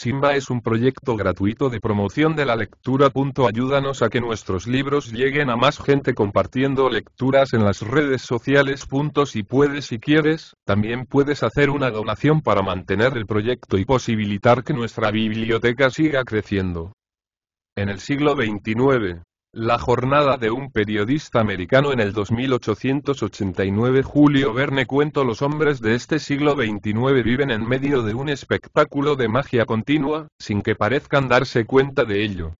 Simba es un proyecto gratuito de promoción de la lectura. Ayúdanos a que nuestros libros lleguen a más gente compartiendo lecturas en las redes sociales. Si puedes y quieres, también puedes hacer una donación para mantener el proyecto y posibilitar que nuestra biblioteca siga creciendo. En el siglo XXIX. La jornada de un periodista americano en el 2889. Julio Verne. Cuento: los hombres de este siglo XXIX viven en medio de un espectáculo de magia continua, sin que parezcan darse cuenta de ello.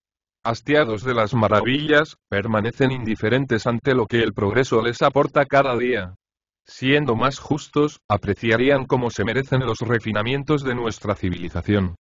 Hastiados de las maravillas, permanecen indiferentes ante lo que el progreso les aporta cada día. Siendo más justos, apreciarían como se merecen los refinamientos de nuestra civilización.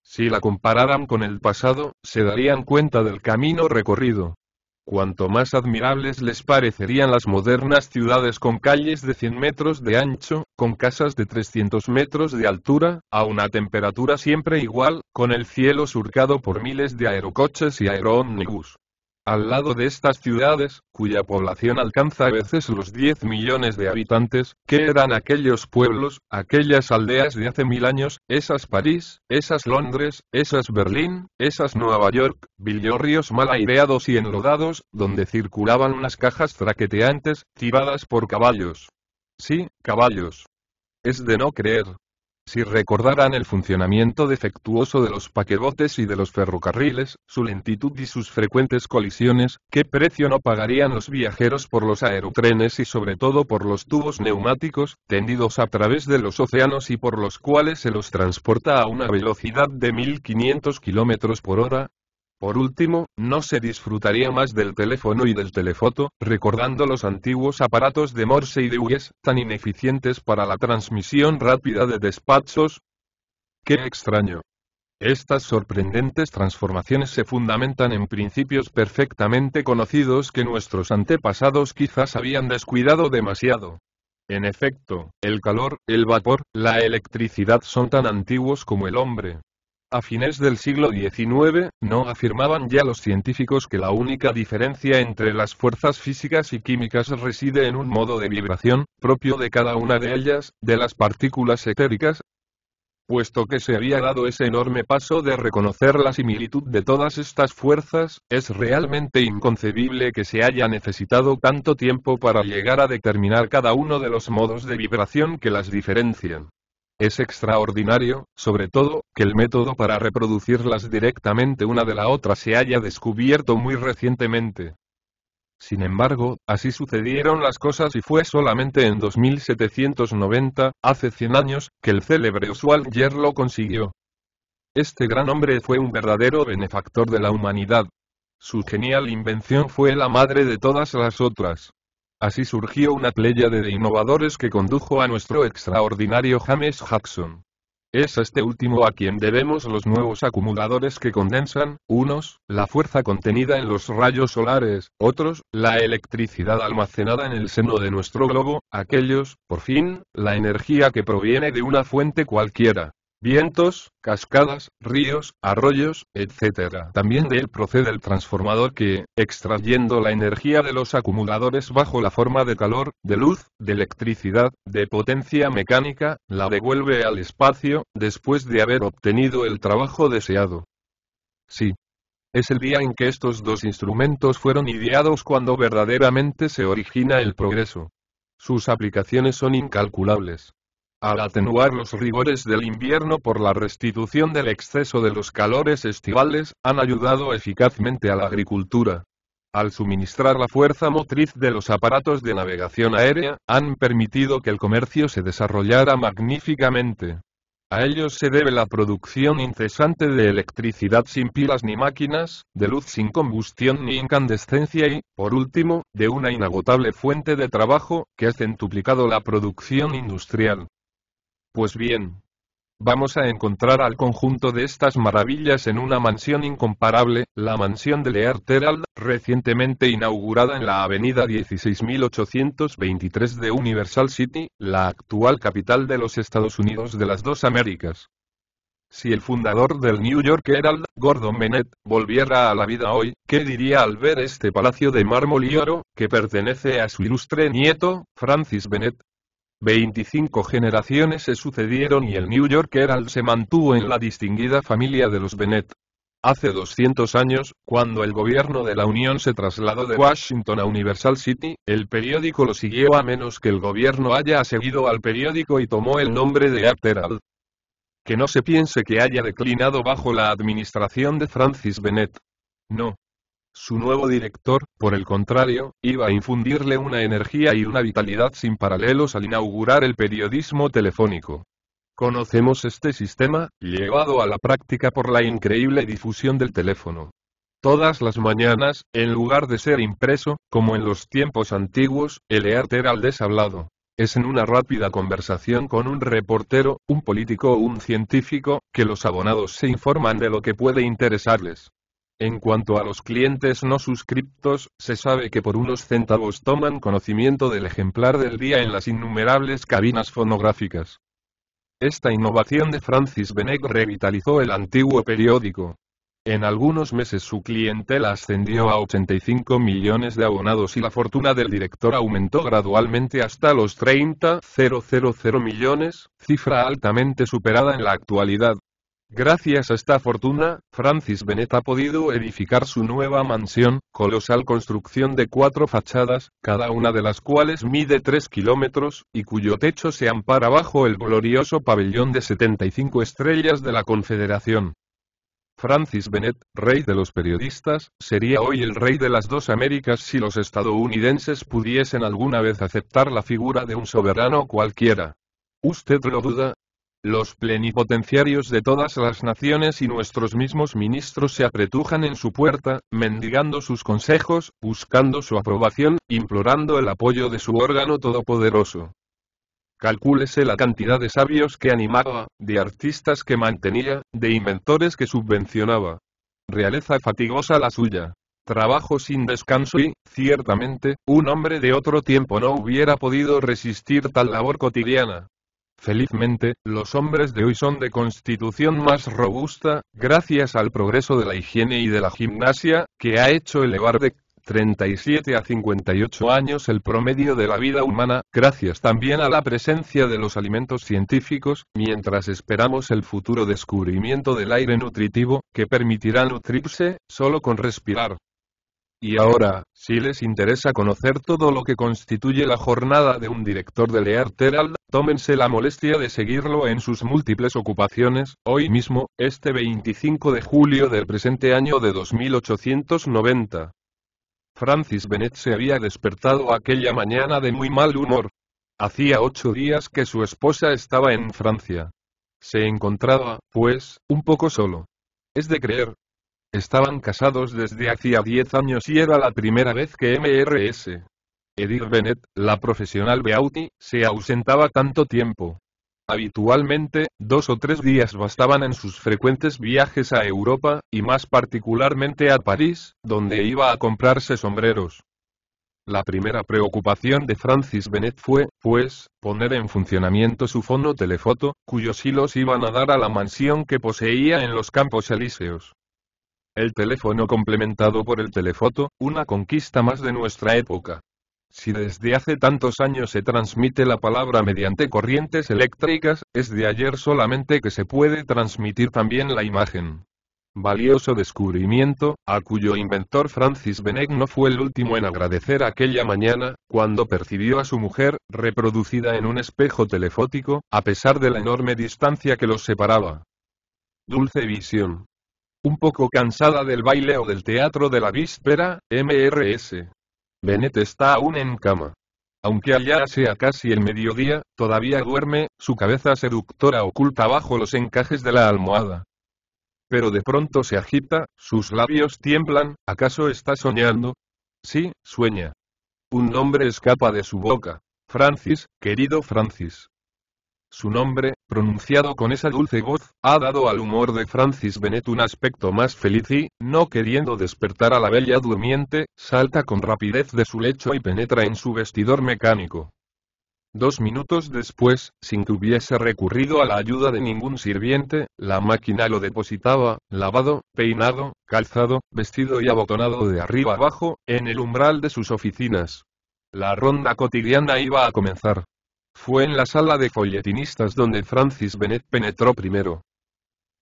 Si la compararan con el pasado, se darían cuenta del camino recorrido. Cuanto más admirables les parecerían las modernas ciudades con calles de 100 metros de ancho, con casas de 300 metros de altura, a una temperatura siempre igual, con el cielo surcado por miles de aerocoches y aeroómnibus. Al lado de estas ciudades, cuya población alcanza a veces los 10 millones de habitantes, ¿qué eran aquellos pueblos, aquellas aldeas de hace 1000 años, esas París, esas Londres, esas Berlín, esas Nueva York, villorrios mal aireados y enlodados, donde circulaban unas cajas traqueteantes, tiradas por caballos? Sí, caballos. Es de no creer. Si recordaran el funcionamiento defectuoso de los paquebotes y de los ferrocarriles, su lentitud y sus frecuentes colisiones, ¿qué precio no pagarían los viajeros por los aerotrenes y sobre todo por los tubos neumáticos, tendidos a través de los océanos y por los cuales se los transporta a una velocidad de 1500 kilómetros por hora? Por último, no se disfrutaría más del teléfono y del telefoto, recordando los antiguos aparatos de Morse y de Hughes, tan ineficientes para la transmisión rápida de despachos. ¡Qué extraño! Estas sorprendentes transformaciones se fundamentan en principios perfectamente conocidos que nuestros antepasados quizás habían descuidado demasiado. En efecto, el calor, el vapor, la electricidad son tan antiguos como el hombre. A fines del siglo XIX, ¿no afirmaban ya los científicos que la única diferencia entre las fuerzas físicas y químicas reside en un modo de vibración, propio de cada una de ellas, de las partículas etéricas? Puesto que se había dado ese enorme paso de reconocer la similitud de todas estas fuerzas, es realmente inconcebible que se haya necesitado tanto tiempo para llegar a determinar cada uno de los modos de vibración que las diferencian. Es extraordinario, sobre todo, que el método para reproducirlas directamente una de la otra se haya descubierto muy recientemente. Sin embargo, así sucedieron las cosas y fue solamente en 2790, hace 100 años, que el célebre Oswald Yer lo consiguió. Este gran hombre fue un verdadero benefactor de la humanidad. Su genial invención fue la madre de todas las otras. Así surgió una pléyade de innovadores que condujo a nuestro extraordinario James Jackson. Es a este último a quien debemos los nuevos acumuladores que condensan, unos, la fuerza contenida en los rayos solares, otros, la electricidad almacenada en el seno de nuestro globo, aquellos, por fin, la energía que proviene de una fuente cualquiera. Vientos, cascadas, ríos, arroyos, etc. También de él procede el transformador que, extrayendo la energía de los acumuladores bajo la forma de calor, de luz, de electricidad, de potencia mecánica, la devuelve al espacio, después de haber obtenido el trabajo deseado. Sí. Es el día en que estos dos instrumentos fueron ideados cuando verdaderamente se origina el progreso. Sus aplicaciones son incalculables. Al atenuar los rigores del invierno por la restitución del exceso de los calores estivales, han ayudado eficazmente a la agricultura. Al suministrar la fuerza motriz de los aparatos de navegación aérea, han permitido que el comercio se desarrollara magníficamente. A ellos se debe la producción incesante de electricidad sin pilas ni máquinas, de luz sin combustión ni incandescencia y, por último, de una inagotable fuente de trabajo, que ha centuplicado la producción industrial. Pues bien, vamos a encontrar al conjunto de estas maravillas en una mansión incomparable, la mansión de Lear Terrell, recientemente inaugurada en la avenida 16823 de Universal City, la actual capital de los Estados Unidos de las dos Américas. Si el fundador del New York Herald, Gordon Bennett, volviera a la vida hoy, ¿qué diría al ver este palacio de mármol y oro, que pertenece a su ilustre nieto, Francis Bennett? 25 generaciones se sucedieron y el New York Herald se mantuvo en la distinguida familia de los Bennett. Hace 200 años, cuando el gobierno de la Unión se trasladó de Washington a Universal City, el periódico lo siguió a menos que el gobierno haya seguido al periódico y tomó el nombre de Earth Herald. Que no se piense que haya declinado bajo la administración de Francis Bennett. No. Su nuevo director, por el contrario, iba a infundirle una energía y una vitalidad sin paralelos al inaugurar el periodismo telefónico. Conocemos este sistema, llevado a la práctica por la increíble difusión del teléfono. Todas las mañanas, en lugar de ser impreso, como en los tiempos antiguos, el Earth Herald es hablado. Es en una rápida conversación con un reportero, un político o un científico, que los abonados se informan de lo que puede interesarles. En cuanto a los clientes no suscriptos, se sabe que por unos centavos toman conocimiento del ejemplar del día en las innumerables cabinas fonográficas. Esta innovación de Francis Bennett revitalizó el antiguo periódico. En algunos meses su clientela ascendió a 85 millones de abonados y la fortuna del director aumentó gradualmente hasta los 30,000 millones, cifra altamente superada en la actualidad. Gracias a esta fortuna, Francis Bennett ha podido edificar su nueva mansión, colosal construcción de 4 fachadas, cada una de las cuales mide 3 kilómetros, y cuyo techo se ampara bajo el glorioso pabellón de 75 estrellas de la Confederación. Francis Bennett, rey de los periodistas, sería hoy el rey de las dos Américas si los estadounidenses pudiesen alguna vez aceptar la figura de un soberano cualquiera. ¿Usted lo duda? Los plenipotenciarios de todas las naciones y nuestros mismos ministros se apretujan en su puerta, mendigando sus consejos, buscando su aprobación, implorando el apoyo de su órgano todopoderoso. Calcúlese la cantidad de sabios que animaba, de artistas que mantenía, de inventores que subvencionaba. Realeza fatigosa la suya. Trabajo sin descanso y, ciertamente, un hombre de otro tiempo no hubiera podido resistir tal labor cotidiana. Felizmente, los hombres de hoy son de constitución más robusta, gracias al progreso de la higiene y de la gimnasia, que ha hecho elevar de 37 a 58 años el promedio de la vida humana, gracias también a la presencia de los alimentos científicos, mientras esperamos el futuro descubrimiento del aire nutritivo, que permitirá nutrirse, solo con respirar. Y ahora, si les interesa conocer todo lo que constituye la jornada de un director del Earth Herald, tómense la molestia de seguirlo en sus múltiples ocupaciones, hoy mismo, este 25 de julio del presente año de 2890. Francis Bennett se había despertado aquella mañana de muy mal humor. Hacía 8 días que su esposa estaba en Francia. Se encontraba, pues, un poco solo. Es de creer. Estaban casados desde hacía 10 años y era la primera vez que Mrs. Edith Bennett, la profesional Beauty, se ausentaba tanto tiempo. Habitualmente, 2 o 3 días bastaban en sus frecuentes viajes a Europa, y más particularmente a París, donde iba a comprarse sombreros. La primera preocupación de Francis Bennett fue, pues, poner en funcionamiento su fonotelefoto, cuyos hilos iban a dar a la mansión que poseía en los Campos Elíseos. El teléfono complementado por el telefoto, una conquista más de nuestra época. Si desde hace tantos años se transmite la palabra mediante corrientes eléctricas, es de ayer solamente que se puede transmitir también la imagen. Valioso descubrimiento, a cuyo inventor Francis Bennett no fue el último en agradecer aquella mañana, cuando percibió a su mujer, reproducida en un espejo telefótico, a pesar de la enorme distancia que los separaba. Dulce visión. Un poco cansada del baile o del teatro de la víspera, Mrs. Bennett está aún en cama. Aunque allá sea casi el mediodía, todavía duerme, su cabeza seductora oculta bajo los encajes de la almohada. Pero de pronto se agita, sus labios tiemblan, ¿acaso está soñando? Sí, sueña. Un nombre escapa de su boca. Francis, querido Francis. Su nombre, pronunciado con esa dulce voz, ha dado al humor de Francis Bennett un aspecto más feliz y, no queriendo despertar a la bella durmiente, salta con rapidez de su lecho y penetra en su vestidor mecánico. 2 minutos después, sin que hubiese recurrido a la ayuda de ningún sirviente, la máquina lo depositaba, lavado, peinado, calzado, vestido y abotonado de arriba abajo, en el umbral de sus oficinas. La ronda cotidiana iba a comenzar. Fue en la sala de folletinistas donde Francis Bennett penetró primero.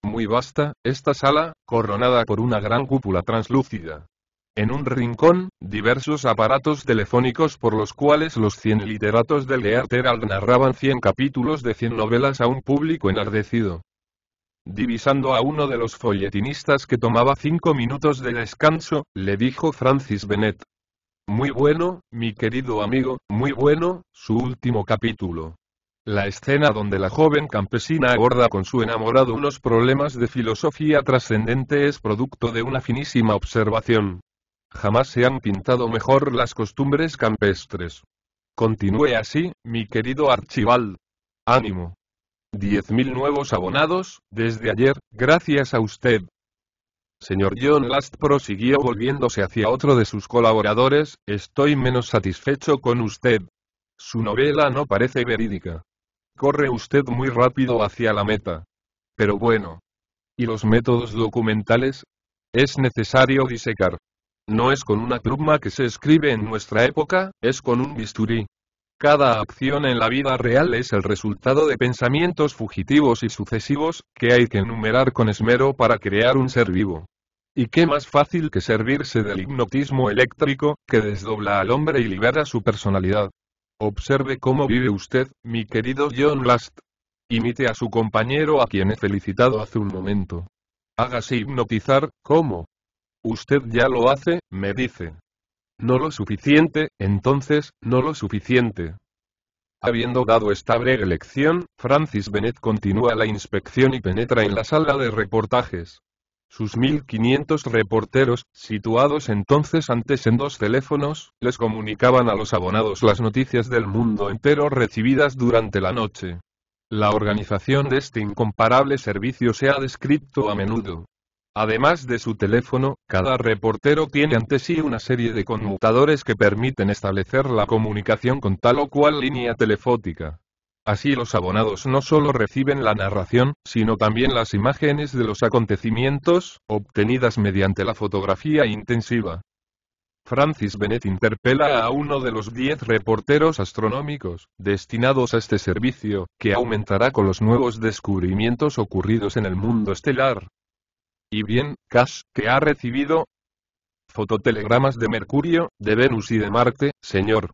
Muy vasta, esta sala, coronada por una gran cúpula translúcida. En un rincón, diversos aparatos telefónicos por los cuales los 100 literatos del Earth Herald narraban 100 capítulos de 100 novelas a un público enardecido. Divisando a uno de los folletinistas que tomaba 5 minutos de descanso, le dijo Francis Bennett. Muy bueno, mi querido amigo, muy bueno, su último capítulo. La escena donde la joven campesina aborda con su enamorado unos problemas de filosofía trascendente es producto de una finísima observación. Jamás se han pintado mejor las costumbres campestres. Continúe así, mi querido Archibald. Ánimo. 10.000 nuevos abonados, desde ayer, gracias a usted. Señor John Last prosiguió volviéndose hacia otro de sus colaboradores, estoy menos satisfecho con usted. Su novela no parece verídica. Corre usted muy rápido hacia la meta. Pero bueno. ¿Y los métodos documentales? Es necesario disecar. No es con una pluma que se escribe en nuestra época, es con un bisturí. Cada acción en la vida real es el resultado de pensamientos fugitivos y sucesivos, que hay que enumerar con esmero para crear un ser vivo. ¿Y qué más fácil que servirse del hipnotismo eléctrico, que desdobla al hombre y libera su personalidad? Observe cómo vive usted, mi querido John Last. Imite a su compañero a quien he felicitado hace un momento. Hágase hipnotizar, ¿cómo? Usted ya lo hace, me dice. No lo suficiente, entonces, no lo suficiente. Habiendo dado esta breve lección, Francis Bennett continúa la inspección y penetra en la sala de reportajes. Sus 1500 reporteros, situados entonces antes en 2 teléfonos, les comunicaban a los abonados las noticias del mundo entero recibidas durante la noche. La organización de este incomparable servicio se ha descrito a menudo. Además de su teléfono, cada reportero tiene ante sí una serie de conmutadores que permiten establecer la comunicación con tal o cual línea telefónica. Así los abonados no solo reciben la narración, sino también las imágenes de los acontecimientos, obtenidas mediante la fotografía intensiva. Francis Bennett interpela a uno de los 10 reporteros astronómicos, destinados a este servicio, que aumentará con los nuevos descubrimientos ocurridos en el mundo estelar. Y bien, Cash, ¿qué ha recibido? Fototelegramas de Mercurio, de Venus y de Marte, señor.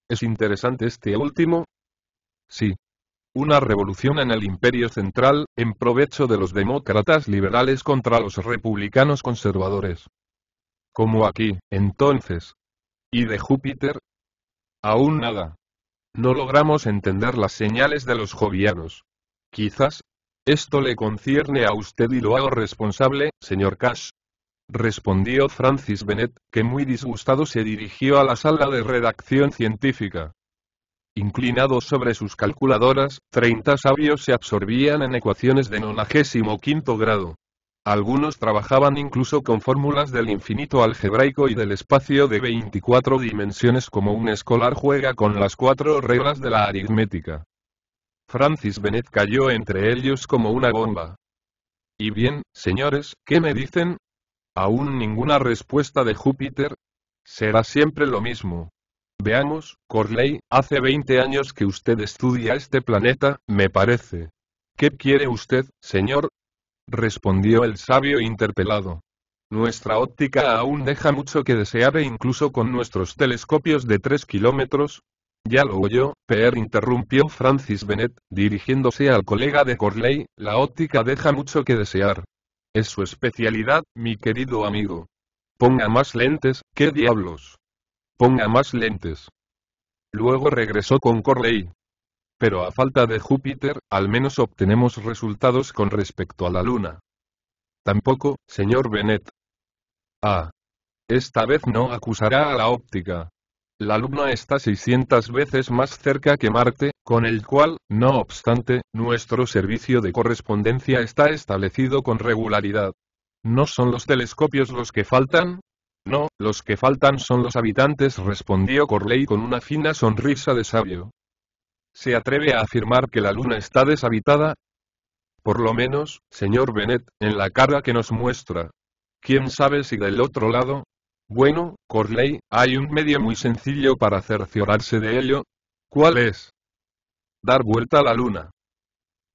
¿Es interesante este último? Sí. Una revolución en el Imperio Central, en provecho de los demócratas liberales contra los republicanos conservadores. Como aquí, entonces. ¿Y de Júpiter? Aún nada. No logramos entender las señales de los jovianos. Quizás. Esto le concierne a usted y lo hago responsable, señor Cash. Respondió Francis Bennett, que muy disgustado se dirigió a la sala de redacción científica. Inclinados sobre sus calculadoras, 30 sabios se absorbían en ecuaciones de 95º grado. Algunos trabajaban incluso con fórmulas del infinito algebraico y del espacio de 24 dimensiones como un escolar juega con las 4 reglas de la aritmética. Francis Bennett cayó entre ellos como una bomba. Y bien, señores, ¿qué me dicen? ¿Aún ninguna respuesta de Júpiter? Será siempre lo mismo. Veamos, Corley, hace 20 años que usted estudia este planeta, me parece. ¿Qué quiere usted, señor? Respondió el sabio interpelado. Nuestra óptica aún deja mucho que desear e incluso con nuestros telescopios de 3 kilómetros. Ya lo oyó, Peer interrumpió Francis Bennett, dirigiéndose al colega de Corley, la óptica deja mucho que desear. Es su especialidad, mi querido amigo. Ponga más lentes, ¿qué diablos? Ponga más lentes. Luego regresó con Corley. Pero a falta de Júpiter, al menos obtenemos resultados con respecto a la Luna. Tampoco, señor Bennett. Ah. Esta vez no acusará a la óptica. La Luna está 600 veces más cerca que Marte, con el cual, no obstante, nuestro servicio de correspondencia está establecido con regularidad. ¿No son los telescopios los que faltan? No, los que faltan son los habitantes, respondió Corley con una fina sonrisa de sabio. ¿Se atreve a afirmar que la Luna está deshabitada? Por lo menos, señor Bennett, en la cara que nos muestra. ¿Quién sabe si del otro lado? Bueno, Corley, hay un medio muy sencillo para cerciorarse de ello. ¿Cuál es? dar vuelta a la luna.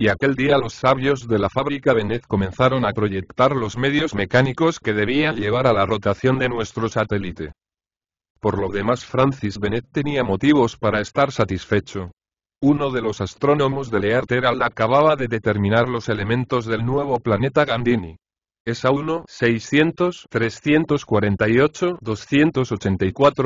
Y aquel día los sabios de la fábrica Bennett comenzaron a proyectar los medios mecánicos que debían llevar a la rotación de nuestro satélite. Por lo demás, Francis Bennett tenía motivos para estar satisfecho. Uno de los astrónomos de Earth Herald acababa de determinar los elementos del nuevo planeta Gandini. Es a 348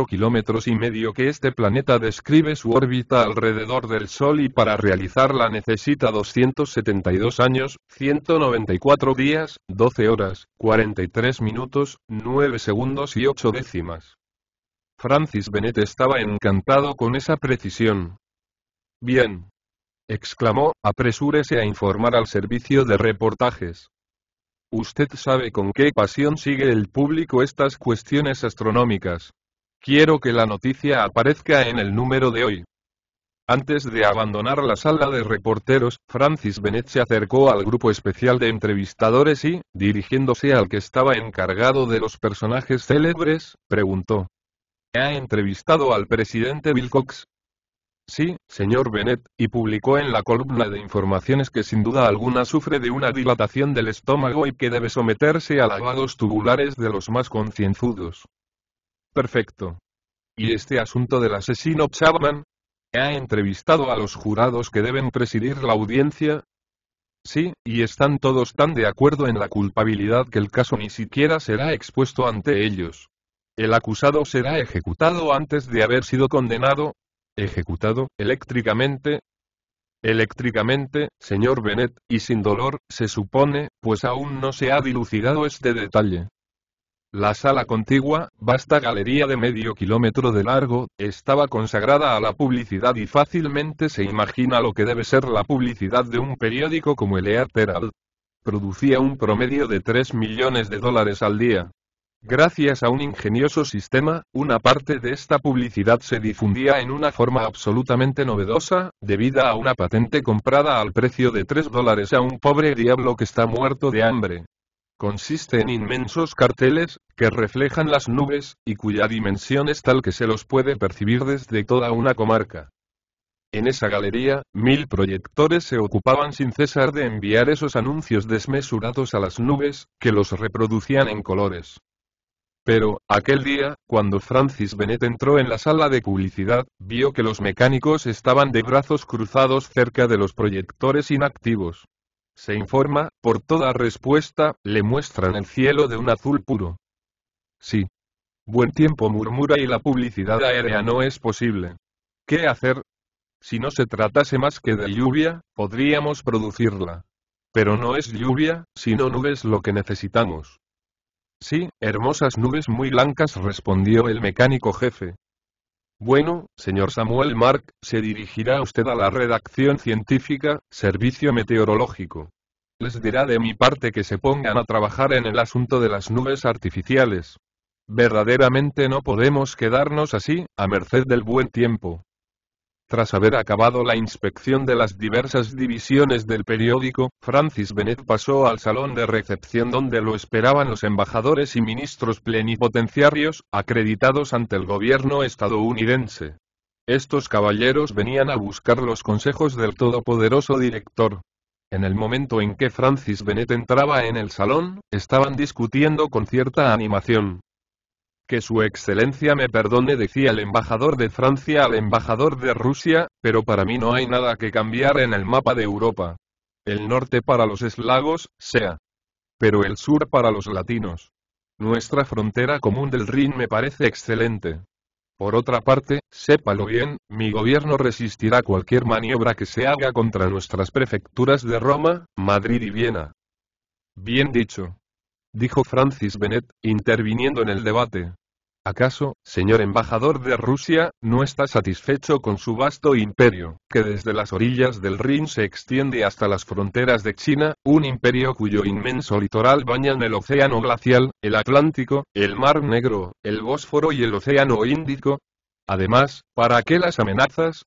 kilómetros y medio que este planeta describe su órbita alrededor del Sol y para realizarla necesita 272 años, 194 días, 12 horas, 43 minutos, 9 segundos y 8 décimas. Francis Bennett estaba encantado con esa precisión. Bien, exclamó, apresúrese a informar al servicio de reportajes. Usted sabe con qué pasión sigue el público estas cuestiones astronómicas. Quiero que la noticia aparezca en el número de hoy. Antes de abandonar la sala de reporteros, Francis Bennett se acercó al grupo especial de entrevistadores y, dirigiéndose al que estaba encargado de los personajes célebres, preguntó: ¿Ha entrevistado al presidente Wilcox? Sí, señor Bennett, y publicó en la columna de informaciones que sin duda alguna sufre de una dilatación del estómago y que debe someterse a lavados tubulares de los más concienzudos. Perfecto. ¿Y este asunto del asesino Chapman? ¿Ha entrevistado a los jurados que deben presidir la audiencia? Sí, y están todos tan de acuerdo en la culpabilidad que el caso ni siquiera será expuesto ante ellos. El acusado será ejecutado antes de haber sido condenado. ¿Ejecutado, eléctricamente? Eléctricamente, señor Bennett, y sin dolor, se supone, pues aún no se ha dilucidado este detalle. La sala contigua, vasta galería de medio kilómetro de largo, estaba consagrada a la publicidad y fácilmente se imagina lo que debe ser la publicidad de un periódico como el Earth Herald. Producía un promedio de $3 millones al día. Gracias a un ingenioso sistema, una parte de esta publicidad se difundía en una forma absolutamente novedosa, debida a una patente comprada al precio de $3 a un pobre diablo que está muerto de hambre. Consiste en inmensos carteles, que reflejan las nubes, y cuya dimensión es tal que se los puede percibir desde toda una comarca. En esa galería, 1000 proyectores se ocupaban sin cesar de enviar esos anuncios desmesurados a las nubes, que los reproducían en colores. Pero, aquel día, cuando Francis Bennett entró en la sala de publicidad, vio que los mecánicos estaban de brazos cruzados cerca de los proyectores inactivos. Se informa, por toda respuesta, le muestran el cielo de un azul puro. Sí. Buen tiempo, murmura, y la publicidad aérea no es posible. ¿Qué hacer? Si no se tratase más que de lluvia, podríamos producirla. Pero no es lluvia, sino nubes lo que necesitamos. Sí, hermosas nubes muy blancas, respondió el mecánico jefe. Bueno, señor Samuel Mark, se dirigirá usted a la redacción científica, servicio meteorológico. Les dirá de mi parte que se pongan a trabajar en el asunto de las nubes artificiales. Verdaderamente no podemos quedarnos así, a merced del buen tiempo. Tras haber acabado la inspección de las diversas divisiones del periódico, Francis Bennett pasó al salón de recepción donde lo esperaban los embajadores y ministros plenipotenciarios, acreditados ante el gobierno estadounidense. Estos caballeros venían a buscar los consejos del todopoderoso director. En el momento en que Francis Bennett entraba en el salón, estaban discutiendo con cierta animación. Que su excelencia me perdone, decía el embajador de Francia al embajador de Rusia, pero para mí no hay nada que cambiar en el mapa de Europa. El norte para los eslavos, sea. Pero el sur para los latinos. Nuestra frontera común del Rin me parece excelente. Por otra parte, sépalo bien, mi gobierno resistirá cualquier maniobra que se haga contra nuestras prefecturas de Roma, Madrid y Viena. Bien dicho. Dijo Francis Bennett, interviniendo en el debate. ¿Acaso, señor embajador de Rusia, no está satisfecho con su vasto imperio, que desde las orillas del Rin se extiende hasta las fronteras de China, un imperio cuyo inmenso litoral bañan el océano glacial, el Atlántico, el Mar Negro, el Bósforo y el océano Índico? Además, ¿para qué las amenazas?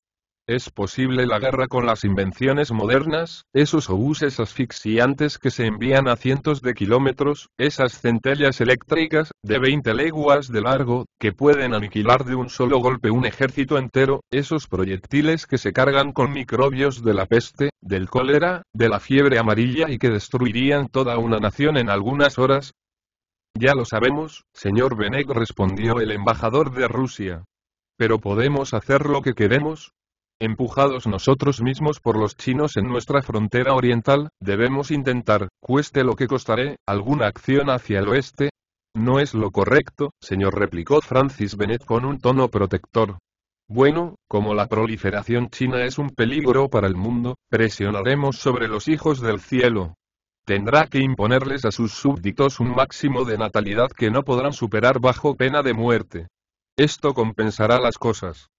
¿Es posible la guerra con las invenciones modernas, esos obuses asfixiantes que se envían a cientos de kilómetros, esas centellas eléctricas, de 20 leguas de largo, que pueden aniquilar de un solo golpe un ejército entero, esos proyectiles que se cargan con microbios de la peste, del cólera, de la fiebre amarilla y que destruirían toda una nación en algunas horas? Ya lo sabemos, señor Benek, respondió el embajador de Rusia. ¿Pero podemos hacer lo que queremos? Empujados nosotros mismos por los chinos en nuestra frontera oriental, debemos intentar, cueste lo que costare, alguna acción hacia el oeste. No es lo correcto, señor, replicó Francis Bennett con un tono protector. Bueno, como la proliferación china es un peligro para el mundo, presionaremos sobre los hijos del cielo. Tendrá que imponerles a sus súbditos un máximo de natalidad que no podrán superar bajo pena de muerte. Esto compensará las cosas.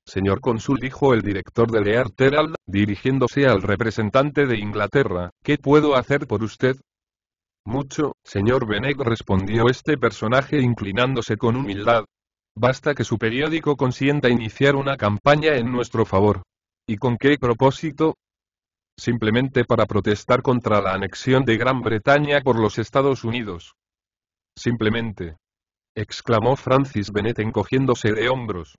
Señor cónsul, dijo el director del Earth Herald, dirigiéndose al representante de Inglaterra, ¿qué puedo hacer por usted? Mucho, señor Benek, respondió este personaje inclinándose con humildad. Basta que su periódico consienta iniciar una campaña en nuestro favor. ¿Y con qué propósito? Simplemente para protestar contra la anexión de Gran Bretaña por los Estados Unidos. Simplemente, exclamó Francis Bennett encogiéndose de hombros.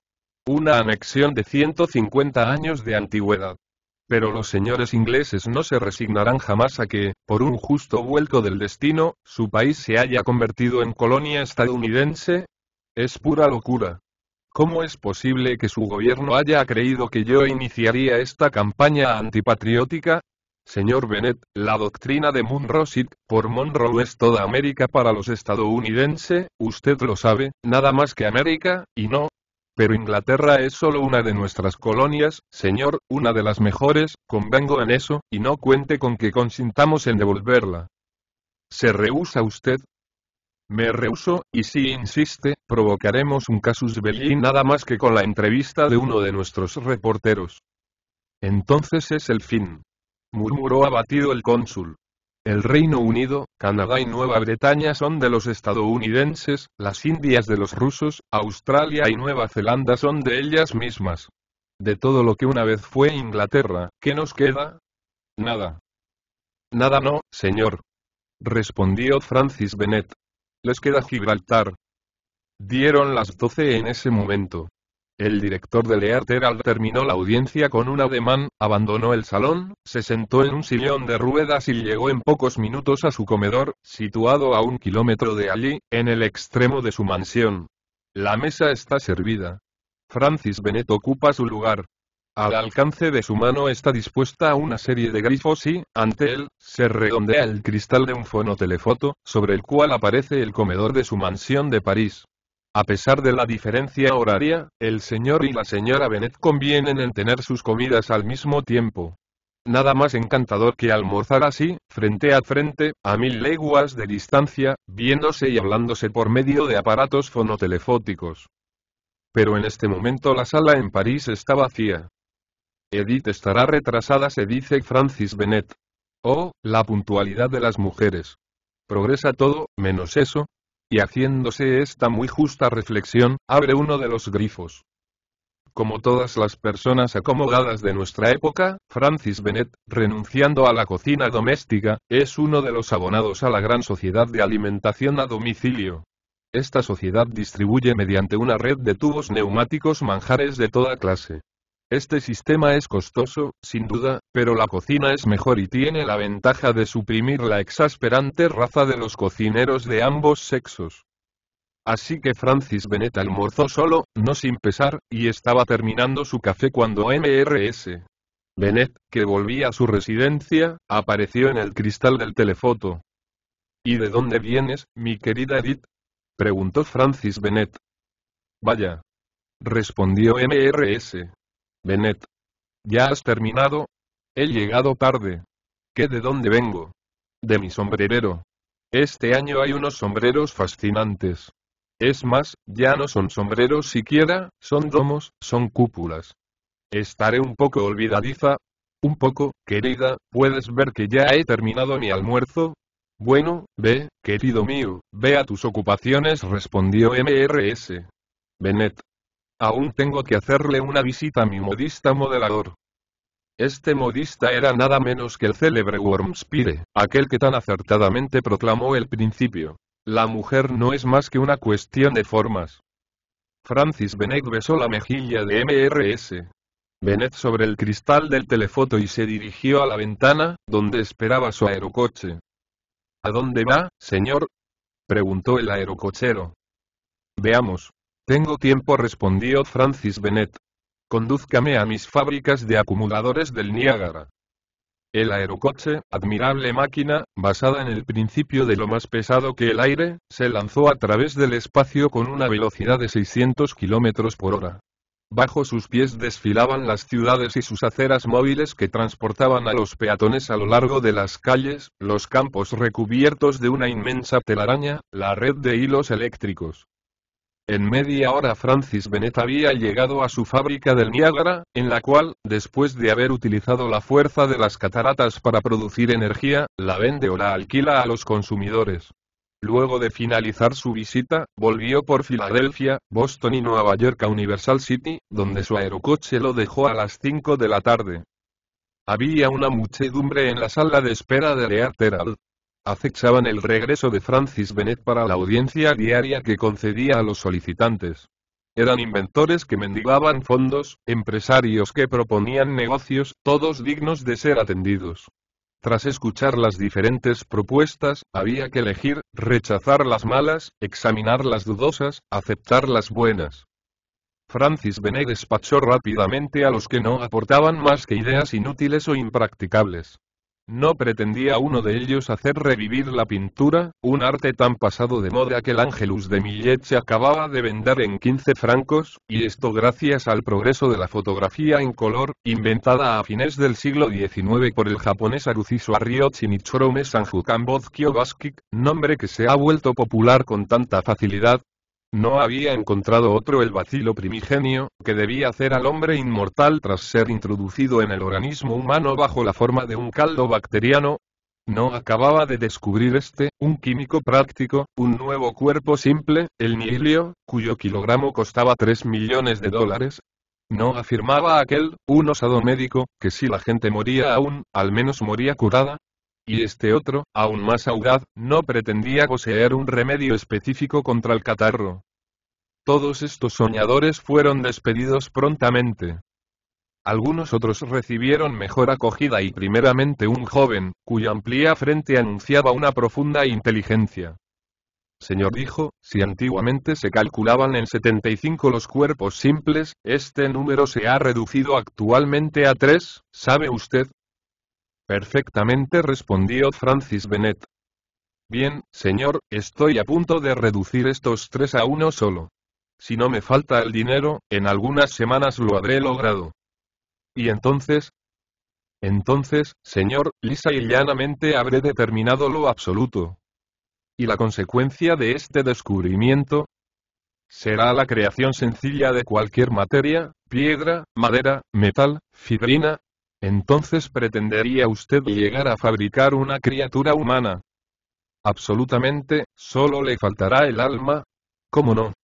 Una anexión de 150 años de antigüedad. Pero los señores ingleses no se resignarán jamás a que, por un justo vuelco del destino, su país se haya convertido en colonia estadounidense. Es pura locura. ¿Cómo es posible que su gobierno haya creído que yo iniciaría esta campaña antipatriótica? Señor Bennett, la doctrina de Monroe por Monroe es toda América para los estadounidenses, usted lo sabe, nada más que América, y no. Pero Inglaterra es solo una de nuestras colonias, señor, una de las mejores, convengo en eso, y no cuente con que consintamos en devolverla. ¿Se rehúsa usted? Me rehúso, y si insiste, provocaremos un casus belli nada más que con la entrevista de uno de nuestros reporteros. Entonces es el fin. Murmuró abatido el cónsul. El Reino Unido, Canadá y Nueva Bretaña son de los estadounidenses, las Indias de los rusos, Australia y Nueva Zelanda son de ellas mismas. De todo lo que una vez fue Inglaterra, ¿qué nos queda? Nada. Nada no, señor. Respondió Francis Bennett. Les queda Gibraltar. Dieron las 12 en ese momento. El director del Earth Herald terminó la audiencia con un ademán, abandonó el salón, se sentó en un sillón de ruedas y llegó en pocos minutos a su comedor, situado a 1 kilómetro de allí, en el extremo de su mansión. La mesa está servida. Francis Bennett ocupa su lugar. Al alcance de su mano está dispuesta una serie de grifos y, ante él, se redondea el cristal de un fonotelefoto, sobre el cual aparece el comedor de su mansión de París. A pesar de la diferencia horaria, el señor y la señora Bennett convienen en tener sus comidas al mismo tiempo. Nada más encantador que almorzar así, frente a frente, a 1000 leguas de distancia, viéndose y hablándose por medio de aparatos fonotelefóticos. Pero en este momento la sala en París está vacía. Edith estará retrasada, se dice Francis Bennett. Oh, la puntualidad de las mujeres. Progresa todo, menos eso. Y haciéndose esta muy justa reflexión, abre uno de los grifos. Como todas las personas acomodadas de nuestra época, Francis Bennett, renunciando a la cocina doméstica, es uno de los abonados a la gran sociedad de alimentación a domicilio. Esta sociedad distribuye mediante una red de tubos neumáticos manjares de toda clase. Este sistema es costoso, sin duda, pero la cocina es mejor y tiene la ventaja de suprimir la exasperante raza de los cocineros de ambos sexos. Así que Francis Bennett almorzó solo, no sin pesar, y estaba terminando su café cuando Mrs. Bennett, que volvía a su residencia, apareció en el cristal del telefoto. ¿Y de dónde vienes, mi querida Edith? Preguntó Francis Bennett. Vaya. Respondió Mrs. Bennett. ¿Ya has terminado? He llegado tarde. ¿Qué de dónde vengo? De mi sombrerero. Este año hay unos sombreros fascinantes. Es más, ya no son sombreros siquiera, son domos, son cúpulas. Estaré un poco olvidadiza. Un poco, querida, ¿puedes ver que ya he terminado mi almuerzo? Bueno, ve, querido mío, ve a tus ocupaciones, respondió Mrs. Bennett. Aún tengo que hacerle una visita a mi modista modelador. Este modista era nada menos que el célebre Wormspire, aquel que tan acertadamente proclamó el principio: la mujer no es más que una cuestión de formas. Francis Bennett besó la mejilla de Mrs. Bennett sobre el cristal del telefoto y se dirigió a la ventana, donde esperaba su aerocoche. ¿A dónde va, señor?, preguntó el aerocochero. Veamos. Tengo tiempo, respondió Francis Bennett. Condúzcame a mis fábricas de acumuladores del Niágara. El aerocoche, admirable máquina, basada en el principio de lo más pesado que el aire, se lanzó a través del espacio con una velocidad de 600 kilómetros por hora. Bajo sus pies desfilaban las ciudades y sus aceras móviles que transportaban a los peatones a lo largo de las calles, los campos recubiertos de una inmensa telaraña, la red de hilos eléctricos. En media hora Francis Bennett había llegado a su fábrica del Niágara, en la cual, después de haber utilizado la fuerza de las cataratas para producir energía, la vende o la alquila a los consumidores. Luego de finalizar su visita, volvió por Filadelfia, Boston y Nueva York a Universal City, donde su aerocoche lo dejó a las 5 de la tarde. Había una muchedumbre en la sala de espera de Earth Herald. Acechaban el regreso de Francis Bennett para la audiencia diaria que concedía a los solicitantes. Eran inventores que mendigaban fondos, empresarios que proponían negocios, todos dignos de ser atendidos. Tras escuchar las diferentes propuestas, había que elegir, rechazar las malas, examinar las dudosas, aceptar las buenas. Francis Bennett despachó rápidamente a los que no aportaban más que ideas inútiles o impracticables. No pretendía uno de ellos hacer revivir la pintura, un arte tan pasado de moda que el Angelus de Millet se acababa de vender en 15 francos, y esto gracias al progreso de la fotografía en color, inventada a fines del siglo XIX por el japonés Haruhisa Ryoichi Nichirome Sanjukan-Bozkyo Baskik, nombre que se ha vuelto popular con tanta facilidad. No había encontrado otro el bacilo primigenio, que debía hacer al hombre inmortal tras ser introducido en el organismo humano bajo la forma de un caldo bacteriano. No acababa de descubrir un químico práctico, un nuevo cuerpo simple, el nihilio, cuyo kilogramo costaba $3 millones. No afirmaba aquel, un osado médico, que si la gente moría aún, al menos moría curada. Y este otro, aún más audaz, no pretendía poseer un remedio específico contra el catarro. Todos estos soñadores fueron despedidos prontamente. Algunos otros recibieron mejor acogida y primeramente un joven, cuya amplia frente anunciaba una profunda inteligencia. Señor, dijo, si antiguamente se calculaban en 75 los cuerpos simples, este número se ha reducido actualmente a 3, ¿sabe usted? Perfectamente, respondió Francis Bennett. Bien, señor, estoy a punto de reducir estos 3 a uno solo. Si no me falta el dinero, en algunas semanas lo habré logrado. ¿Y entonces? Entonces, señor, lisa y llanamente habré determinado lo absoluto. ¿Y la consecuencia de este descubrimiento? Será la creación sencilla de cualquier materia, piedra, madera, metal, fibrina. Entonces pretendería usted llegar a fabricar una criatura humana. Absolutamente, solo le faltará el alma. ¿Cómo no?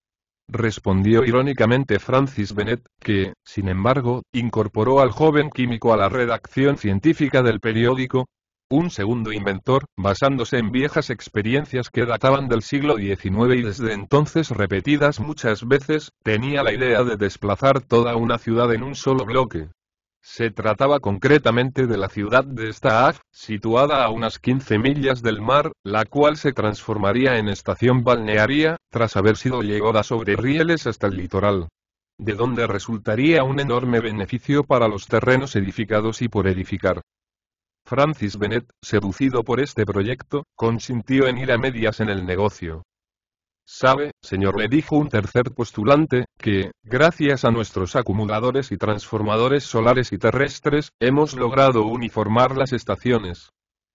Respondió irónicamente Francis Bennett, que, sin embargo, incorporó al joven químico a la redacción científica del periódico. Un segundo inventor, basándose en viejas experiencias que databan del siglo XIX y desde entonces repetidas muchas veces, tenía la idea de desplazar toda una ciudad en un solo bloque. Se trataba concretamente de la ciudad de Staaf, situada a unas 15 millas del mar, la cual se transformaría en estación balnearia, tras haber sido llevada sobre rieles hasta el litoral. De donde resultaría un enorme beneficio para los terrenos edificados y por edificar. Francis Bennett, seducido por este proyecto, consintió en ir a medias en el negocio. Sabe, señor, le dijo un tercer postulante, que, gracias a nuestros acumuladores y transformadores solares y terrestres, hemos logrado uniformar las estaciones.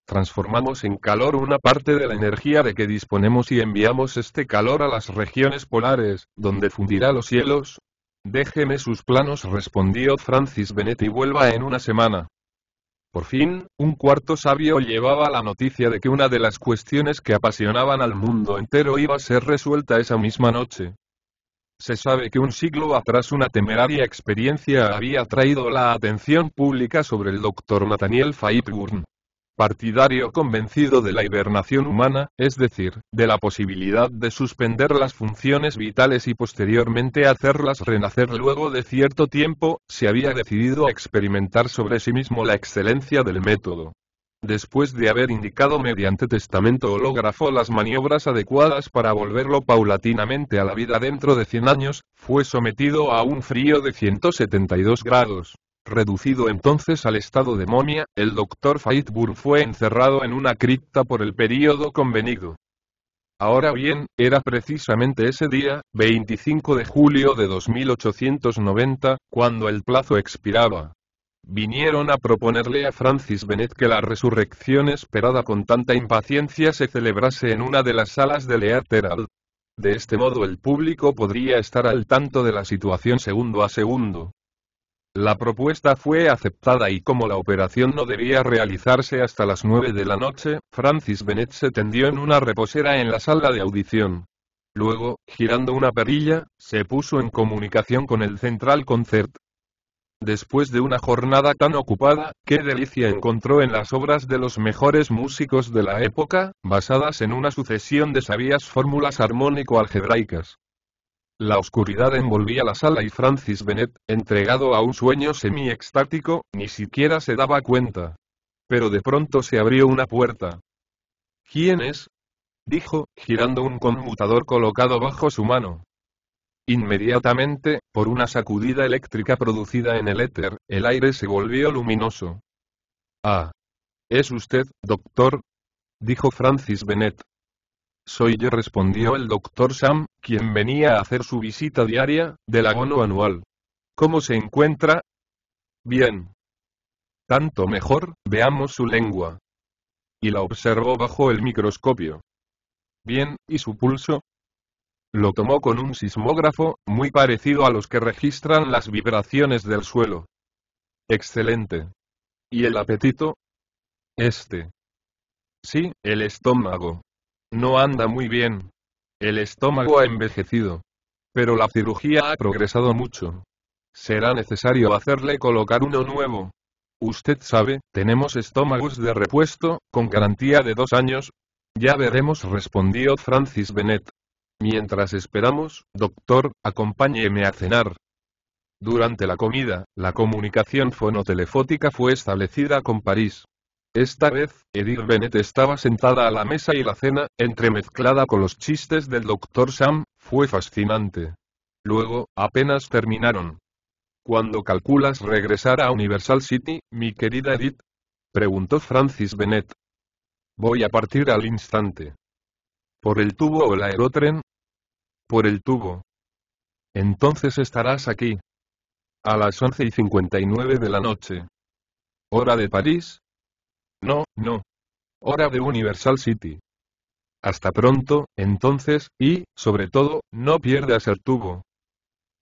Transformamos en calor una parte de la energía de que disponemos y enviamos este calor a las regiones polares, donde fundirá los hielos. Déjeme sus planos, respondió Francis Bennett, y vuelva en una semana. Por fin, un cuarto sabio llevaba la noticia de que una de las cuestiones que apasionaban al mundo entero iba a ser resuelta esa misma noche. Se sabe que un siglo atrás una temeraria experiencia había atraído la atención pública sobre el Dr. Nathaniel Fairburn. Partidario convencido de la hibernación humana, es decir, de la posibilidad de suspender las funciones vitales y posteriormente hacerlas renacer luego de cierto tiempo, se había decidido a experimentar sobre sí mismo la excelencia del método. Después de haber indicado mediante testamento hológrafo las maniobras adecuadas para volverlo paulatinamente a la vida dentro de 100 años, fue sometido a un frío de 172 grados. Reducido entonces al estado de momia, el Dr. Fairburn fue encerrado en una cripta por el período convenido. Ahora bien, era precisamente ese día, 25 de julio de 2890, cuando el plazo expiraba. Vinieron a proponerle a Francis Bennett que la resurrección esperada con tanta impaciencia se celebrase en una de las salas del Earth Herald. De este modo el público podría estar al tanto de la situación segundo a segundo. La propuesta fue aceptada y como la operación no debía realizarse hasta las 9 de la noche, Francis Bennett se tendió en una reposera en la sala de audición. Luego, girando una perilla, se puso en comunicación con el Central Concert. Después de una jornada tan ocupada, qué delicia encontró en las obras de los mejores músicos de la época, basadas en una sucesión de sabias fórmulas armónico-algebraicas. La oscuridad envolvía la sala y Francis Bennett, entregado a un sueño semi-extático, ni siquiera se daba cuenta. Pero de pronto se abrió una puerta. ¿Quién es?, dijo, girando un conmutador colocado bajo su mano. Inmediatamente, por una sacudida eléctrica producida en el éter, el aire se volvió luminoso. «Ah. ¿Es usted, doctor?», dijo Francis Bennett. «Soy yo», respondió el Dr. Sam, quien venía a hacer su visita diaria, del abono anual. «¿Cómo se encuentra?». «Bien». «Tanto mejor, veamos su lengua». Y la observó bajo el microscopio. «Bien, ¿y su pulso?». Lo tomó con un sismógrafo, muy parecido a los que registran las vibraciones del suelo. «Excelente». «¿Y el apetito?». «Sí, el estómago. No anda muy bien. El estómago ha envejecido. Pero la cirugía ha progresado mucho. Será necesario hacerle colocar uno nuevo. Usted sabe, tenemos estómagos de repuesto, con garantía de 2 años». «Ya veremos», respondió Francis Bennett. «Mientras esperamos, doctor, acompáñeme a cenar». Durante la comida, la comunicación fonotelefónica fue establecida con París. Esta vez, Edith Bennett estaba sentada a la mesa y la cena, entremezclada con los chistes del Dr. Sam, fue fascinante. Luego, apenas terminaron. «¿Cuándo calculas regresar a Universal City, mi querida Edith?», preguntó Francis Bennett. «Voy a partir al instante». «¿Por el tubo o el aerotren?». «Por el tubo». «Entonces estarás aquí». «A las 11:59 de la noche». «¿Hora de París?». «No, no. Hora de Universal City». «Hasta pronto, entonces, y, sobre todo, no pierdas el tubo».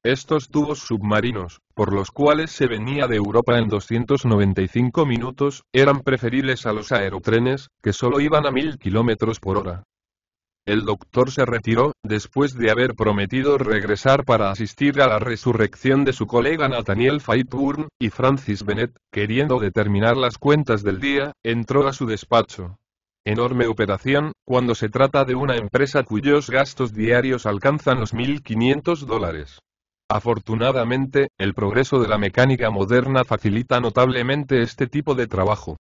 Estos tubos submarinos, por los cuales se venía de Europa en 295 minutos, eran preferibles a los aerotrenes, que solo iban a 1000 kilómetros por hora. El doctor se retiró, después de haber prometido regresar para asistir a la resurrección de su colega Nathaniel Fairburn, y Francis Bennett, queriendo determinar las cuentas del día, entró a su despacho. Enorme operación, cuando se trata de una empresa cuyos gastos diarios alcanzan los $1500. Afortunadamente, el progreso de la mecánica moderna facilita notablemente este tipo de trabajo.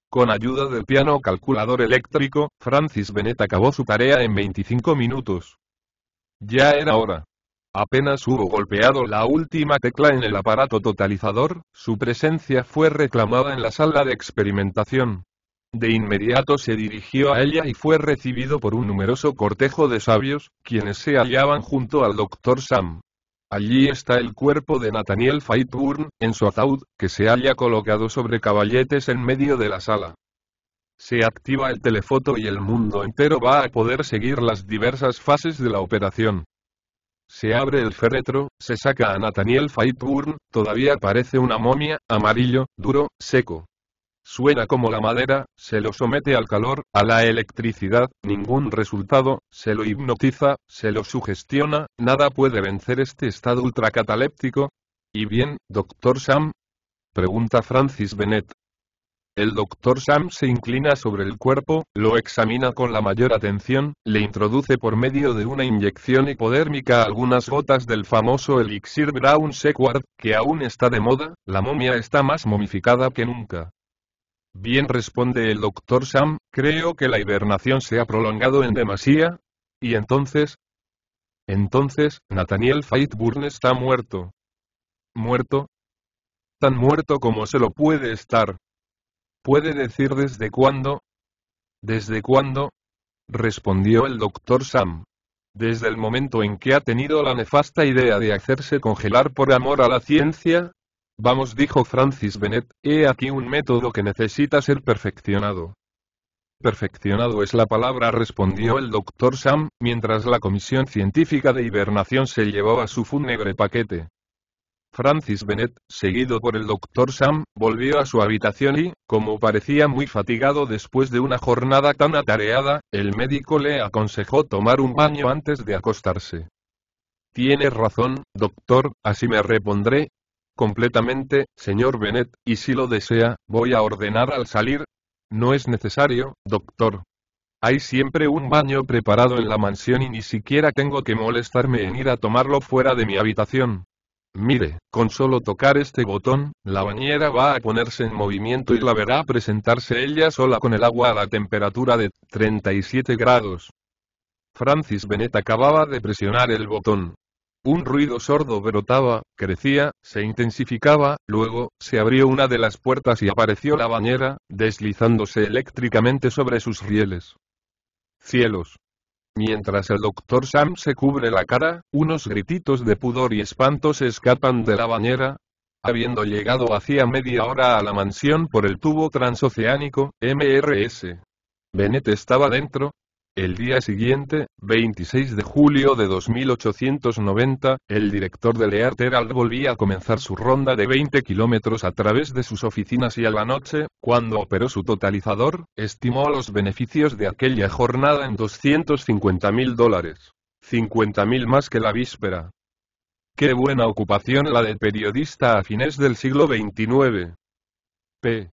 Con ayuda del piano calculador eléctrico, Francis Bennett acabó su tarea en 25 minutos. Ya era hora. Apenas hubo golpeado la última tecla en el aparato totalizador, su presencia fue reclamada en la sala de experimentación. De inmediato se dirigió a ella y fue recibido por un numeroso cortejo de sabios, quienes se hallaban junto al Dr. Sam. Allí está el cuerpo de Nathaniel Fairburn, en su ataúd, que se halla colocado sobre caballetes en medio de la sala. Se activa el telefoto y el mundo entero va a poder seguir las diversas fases de la operación. Se abre el féretro, se saca a Nathaniel Fairburn, todavía parece una momia, amarillo, duro, seco. suena como la madera, se lo somete al calor, a la electricidad, ningún resultado, se lo hipnotiza, se lo sugestiona, nada puede vencer este estado ultracataléptico. ¿Y bien, Dr. Sam? Pregunta Francis Bennett. El Dr. Sam se inclina sobre el cuerpo, lo examina con la mayor atención, le introduce por medio de una inyección hipodérmica algunas gotas del famoso elixir Brown Sequard, que aún está de moda, la momia está más momificada que nunca. Bien, responde el Dr. Sam, creo que la hibernación se ha prolongado en demasía. ¿Y entonces? Entonces, Nathaniel Fairburn está muerto. ¿Muerto? Tan muerto como se lo puede estar. ¿Puede decir desde cuándo? ¿Desde cuándo? Respondió el Dr. Sam. Desde el momento en que ha tenido la nefasta idea de hacerse congelar por amor a la ciencia. Vamos, dijo Francis Bennett, he aquí un método que necesita ser perfeccionado. Perfeccionado es la palabra, respondió el Dr. Sam, mientras la comisión científica de hibernación se llevaba su fúnebre paquete. Francis Bennett, seguido por el Dr. Sam, volvió a su habitación y, como parecía muy fatigado después de una jornada tan atareada, el médico le aconsejó tomar un baño antes de acostarse. Tiene razón, doctor, así me repondré. Completamente, señor Bennett, y si lo desea, voy a ordenar al salir. No es necesario, doctor. Hay siempre un baño preparado en la mansión y ni siquiera tengo que molestarme en ir a tomarlo fuera de mi habitación. Mire, con solo tocar este botón, la bañera va a ponerse en movimiento y la verá presentarse ella sola con el agua a la temperatura de 37 grados. Francis Bennett acababa de presionar el botón. Un ruido sordo brotaba, crecía, se intensificaba, luego, se abrió una de las puertas y apareció la bañera, deslizándose eléctricamente sobre sus rieles. Cielos. Mientras el Dr. Sam se cubre la cara, unos grititos de pudor y espanto se escapan de la bañera. Habiendo llegado hacía media hora a la mansión por el tubo transoceánico, MRS. Bennett estaba dentro. El día siguiente, 26 de julio de 2890, el director de Leart Herald volvía a comenzar su ronda de 20 kilómetros a través de sus oficinas y a la noche, cuando operó su totalizador, estimó los beneficios de aquella jornada en $250.000. 50.000 más que la víspera. Qué buena ocupación la de periodista a fines del siglo XXIX. P.